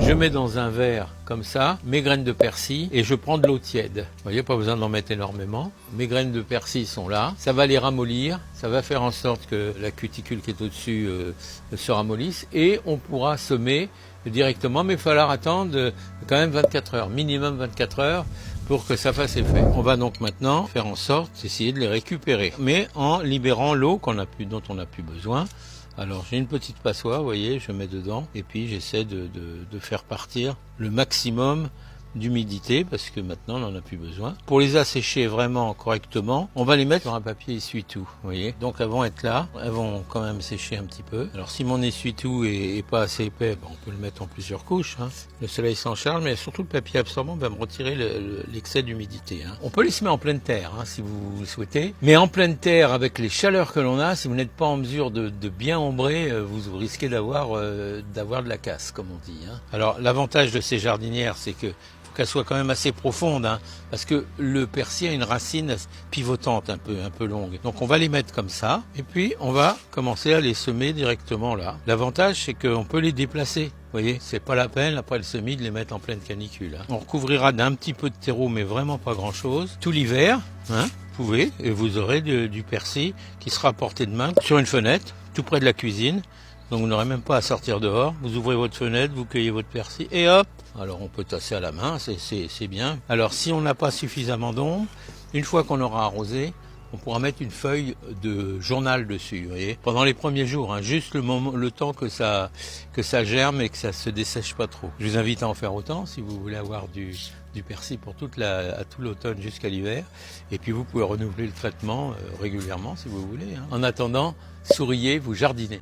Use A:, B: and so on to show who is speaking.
A: Je mets dans un verre comme ça mes graines de persil et je prends de l'eau tiède. Vous voyez, pas besoin d'en mettre énormément. Mes graines de persil sont là. Ça va les ramollir. Ça va faire en sorte que la cuticule qui est au-dessus se ramollisse et on pourra semer directement. Mais il va falloir attendre quand même 24 heures, minimum 24 heures pour que ça fasse effet. On va donc maintenant faire en sorte d'essayer de les récupérer, mais en libérant l'eau dont on n'a plus besoin. Alors j'ai une petite passoire, vous voyez, je mets dedans et puis j'essaie de faire partir le maximum d'humidité parce que maintenant on n'en a plus besoin. Pour les assécher vraiment correctement, on va les mettre sur un papier essuie-tout, vous voyez. Donc elles vont être là, elles vont quand même sécher un petit peu. Alors si mon essuie-tout est pas assez épais, on peut le mettre en plusieurs couches. Le soleil s'en charge, mais surtout le papier absorbant va me retirer l'excès d'humidité. On peut les semer en pleine terre si vous le souhaitez, mais en pleine terre avec les chaleurs que l'on a, si vous n'êtes pas en mesure de bien ombrer, vous risquez d'avoir de la casse, comme on dit. Alors l'avantage de ces jardinières, c'est que qu'elle soit quand même assez profonde, parce que le persil a une racine pivotante un peu longue. Donc on va les mettre comme ça, et puis on va commencer à les semer directement là. L'avantage, c'est qu'on peut les déplacer. Vous voyez, c'est pas la peine après le semis de les mettre en pleine canicule. On recouvrira d'un petit peu de terreau, mais vraiment pas grand-chose. Tout l'hiver, vous pouvez, et vous aurez du persil qui sera à portée de main sur une fenêtre, tout près de la cuisine. Donc vous n'aurez même pas à sortir dehors, vous ouvrez votre fenêtre, vous cueillez votre persil et hop. Alors on peut tasser à la main, c'est bien. Alors si on n'a pas suffisamment d'ombre, une fois qu'on aura arrosé, on pourra mettre une feuille de journal dessus, vous voyez. Pendant les premiers jours, juste le temps que ça germe et que ça se dessèche pas trop. Je vous invite à en faire autant si vous voulez avoir du persil pour tout l'automne jusqu'à l'hiver. Et puis vous pouvez renouveler le traitement régulièrement si vous voulez. En attendant, souriez, vous jardinez.